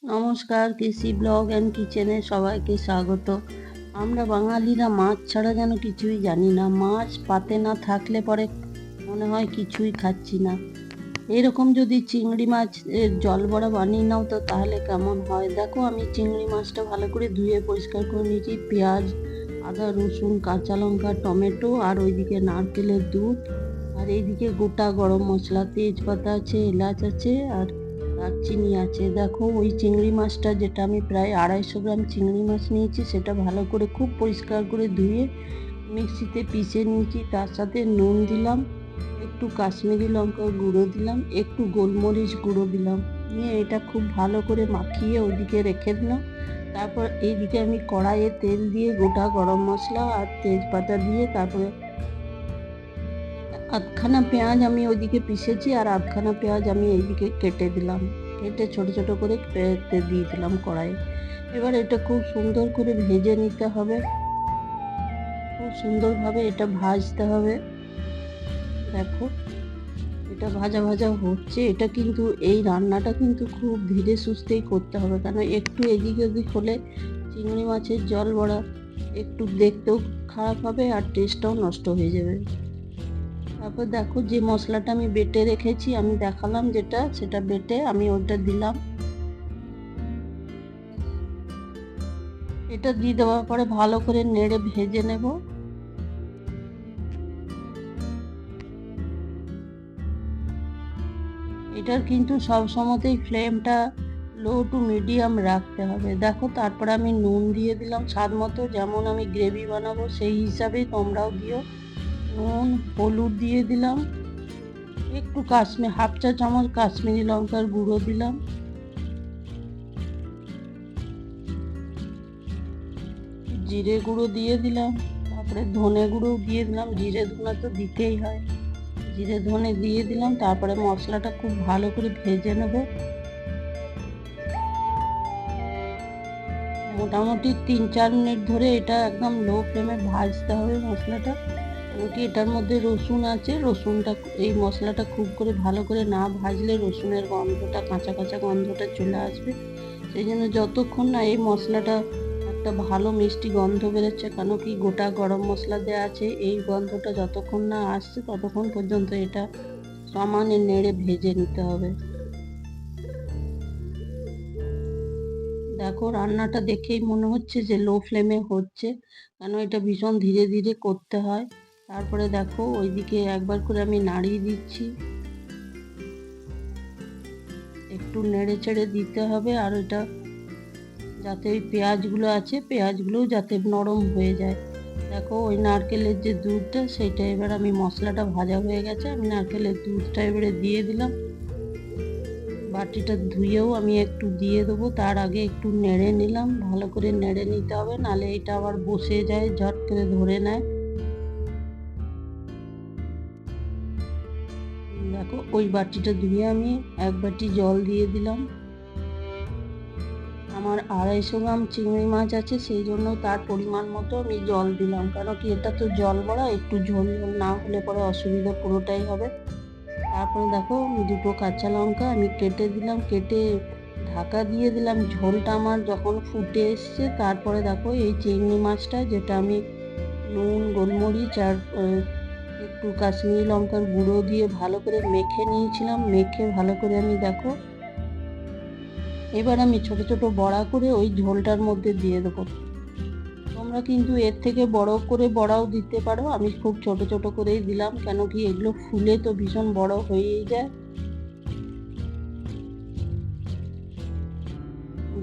নমস্কার, কৃষি blog and কিচেনে সবাইকে স্বাগত। আমরা বাঙালিরা মাছ ছাড়া যেন কিছুই জানি না। মাছ পাতে না থাকলে পরে মনে হয় কিছুই খাচ্ছি না। এরকম যদি চিংড়ি মাছ জল বড়া বানিয়ে নাও তো তাহলে কেমন হয়। দেখো, আমি চিংড়ি মাছটা ভালো করে ধুয়ে পরিষ্কার করে নিয়েছি। পেঁয়াজ, আদা, রসুন, কাঁচা লঙ্কা, টমেটো, আর ওইদিকে নারকেলের দুধ, আর এইদিকে গোটা গরম মশলা, তেজপাতা আছে, এলাচ আছে, আর দারচিনি আছে। দেখো, ওই চিংড়ি মাছটা, যেটা আমি প্রায় 250 গ্রাম চিংড়ি মাছ নিয়েছি, সেটা ভালো করে খুব পরিষ্কার করে ধুয়ে মিক্সিতে পিষে নিয়েছি। তার সাথে নুন দিলাম, একটু কাশ্মীরি লঙ্কার গুঁড়ো দিলাম, একটু গোলমরিচ গুঁড়ো দিলাম, নিয়ে এটা খুব ভালো করে মাখিয়ে ওইদিকে রেখে দিলাম। তারপর এইদিকে আমি কড়াইয়ে তেল দিয়ে গোটা গরম মশলা আর তেজপাতা দিয়ে তারপরে আধখানা পেঁয়াজ আমি ওইদিকে পিষেছি, আর আধখানা পেঁয়াজ আমি এইদিকে কেটে দিলাম, কেটে ছোট ছোট করে দিয়ে দিলাম কড়াইয়ে। এবার এটা খুব সুন্দর করে ভেজে নিতে হবে, খুব সুন্দরভাবে এটা ভাজতে হবে। দেখো, এটা ভাজা ভাজা হচ্ছে। এটা কিন্তু, এই রান্নাটা কিন্তু খুব ধীরে সুস্থেই করতে হবে, কারণ একটু এদিক ওদিক হলে চিংড়ি মাছের জল বড়া একটু দেখতেও খারাপ হবে আর টেস্টটাও নষ্ট হয়ে যাবে। তারপর দেখো, যে মশলাটা আমি বেটে রেখেছি, আমি দেখালাম যেটা, সেটা বেটে আমি ওটা দিলাম। এটা দিয়ে দেওয়ার পরে ভালো করে নেড়ে ভেজে নেব। এটার কিন্তু সব সময়তেই ফ্লেমটা লো টু মিডিয়াম রাখতে হবে। দেখো, তারপরে আমি নুন দিয়ে দিলাম স্বাদ মতো, যেমন আমি গ্রেভি বানাবো সেই হিসাবেই তোমরাও দিও। নুন, হলুদ দিয়ে দিলাম, একটু হাফ চা চামচ কাশ্মীরি লঙ্কার গুঁড়ো দিলাম, জিরে গুঁড়ো দিয়ে দিলাম, তারপরে ধনে গুঁড়ো দিয়ে দিলাম। জিরে ধনে তো দিতেই হয়, জিরে ধনে দিয়ে দিলাম। তারপরে মশলাটা খুব ভালো করে ভেজে নেব। মোটামুটি 3-4 মিনিট ধরে এটা একদম লো ফ্লেমে ভাজতে হবে মশলাটা। কি, এটার মধ্যে রসুন আছে, রসুনটা, এই মশলাটা খুব করে ভালো করে না ভাজলে রসুনের গন্ধটা, কাঁচা কাঁচা গন্ধটা চলে আসবে। সেই জন্য যতক্ষণ না এই মশলাটা একটা ভালো মিষ্টি গন্ধ বেরোচ্ছে, কেন কি গোটা গরম মশলা দেওয়া আছে, এই গন্ধটা যতক্ষণ না আসছে ততক্ষণ পর্যন্ত এটা সমানে নেড়ে ভেজে নিতে হবে। দেখো, রান্নাটা দেখেই মনে হচ্ছে যে লো ফ্লেমে হচ্ছে, কেন এটা ভীষণ ধীরে ধীরে করতে হয়। তারপরে দেখো, ওইদিকে একবার করে আমি নাড়িয়ে দিচ্ছি, একটু নেড়ে চেড়ে দিতে হবে। আর ওইটা যাতে ওই পেঁয়াজগুলো আছে, পেঁয়াজগুলোও যাতে নরম হয়ে যায়। দেখো, ওই নারকেলের যে দুধটা, সেটা এবার আমি, মশলাটা ভাজা হয়ে গেছে, আমি নারকেলের দুধটা এবারে দিয়ে দিলাম। বাটিটা ধুয়েও আমি একটু দিয়ে দেবো, তার আগে একটু নেড়ে নিলাম। ভালো করে নেড়ে নিতে হবে, নাহলে এটা আবার বসে যায়, ঝট করে ধরে নেয়। দেখো, ওই বাটিটা ধুয়ে আমি 1 বাটি জল দিয়ে দিলাম। আমার 250 গ্রাম চিংড়ি মাছ আছে, সেই জন্য তার পরিমাণ মতো আমি জল দিলাম, কারণ কি এটা তো জল বড়া, একটু ঝোল ঝোল না হলে পরে অসুবিধা পুরোটাই হবে। তারপরে দেখো, 2 কাঁচা লঙ্কা আমি কেটে দিলাম, কেটে ঢাকা দিয়ে দিলাম। ঝোলটা আমার যখন ফুটে এসছে, তারপরে দেখো এই চিংড়ি মাছটা, যেটা আমি নুন, গোলমরিচ আর একটু কাশ্মীরি লঙ্কার গুঁড়ো দিয়ে ভালো করে মেখে নিয়েছিলাম, মেখে ভালো করে আমি, দেখো, এবার আমি ছোট ছোট বড়া করে ওই ঝোলটার মধ্যে দিয়ে দেবো। তোমরা কিন্তু এর থেকে বড় করে বড়াও দিতে পারো, আমি খুব ছোট ছোট করেই দিলাম, কেন কি এগুলো ফুলে তো ভীষণ বড় হয়েই যায়।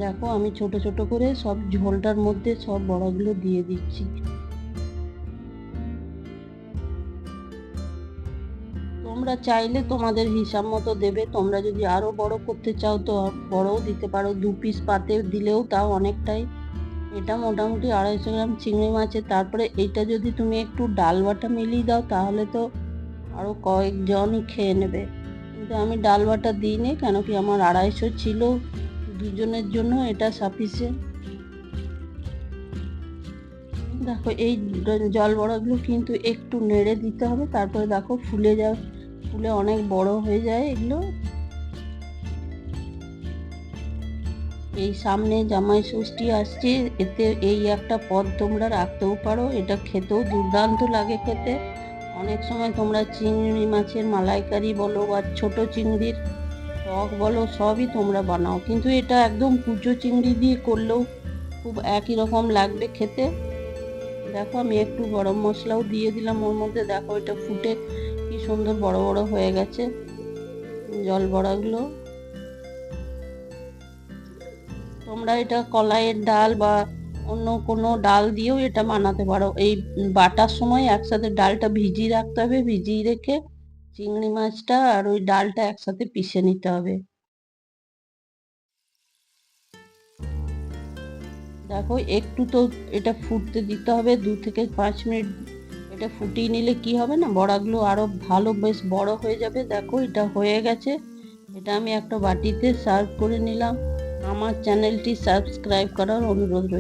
দেখো, আমি ছোট ছোট করে সব ঝোলটার মধ্যে সব বড়াগুলো দিয়ে দিচ্ছি। তোমরা চাইলে তোমাদের হিসাব মতো দেবে, তোমরা যদি আরো বড় করতে চাও তো বড়ও দিতে পারো, 2 পিস পাতে দিলেও তাও অনেকটাই। এটা মোটামুটি 250 গ্রাম চিংড়ি মাছের। তারপরে এটা যদি তুমি একটু ডাল বাটা মিলিয়ে দাও তাহলে তো আরো কয়েকজনই খেয়ে নেবে, কিন্তু আমি ডাল বাটা দিইনি, কেন কি আমার 250 ছিল, দুজনের জন্য এটা সাফিসিয়েন্ট। দেখো, এই জল বড়াগুলো কিন্তু একটু নেড়ে দিতে হবে, তারপরে দেখো ফুলে অনেক বড় হয়ে যায় এগুলো। এই সামনে জামাই ষষ্ঠী আসছে, এতে এই একটা পদ তোমরা রাখতেও পারো। এটা খেতেও দুর্দান্ত লাগে খেতে। অনেক সময় তোমরা চিংড়ি মাছের মালাইকারি বলো বা ছোট চিংড়ির টক বলো, সবই তোমরা বানাও, কিন্তু এটা একদম কুচো চিংড়ি দিয়ে করলেও খুব একই রকম লাগবে খেতে। দেখো আমি একটু গরম মশলাও দিয়ে দিলাম ওর মধ্যে। দেখো এটা ফুটে কি সুন্দর বড় বড় হয়ে গেছে জল বড়াগুলো। তোমরা এটা কলাইয়ের ডাল বা অন্য কোনো ডাল দিয়েও এটা বানাতে পারো। এই বাটার সময় একসাথে ডালটা ভিজিয়ে রাখতে হবে, ভিজিয়ে রেখে চিংড়ি মাছটা আর ওই ডালটা একসাথে পিষে নিতে হবে। দেখো একটু তো এটা ফুটতে দিতে হবে, 2 থেকে 5 মিনিট এটা ফুটিয়ে নিলে কি হবে না, বড়াগুলো আরো ভালো বেশ বড় হয়ে যাবে। দেখো এটা হয়ে গেছে, এটা আমি একটা বাটিতে সার্ভ করে নিলাম। আমার চ্যানেলটি সাবস্ক্রাইব করার অনুরোধ রইল।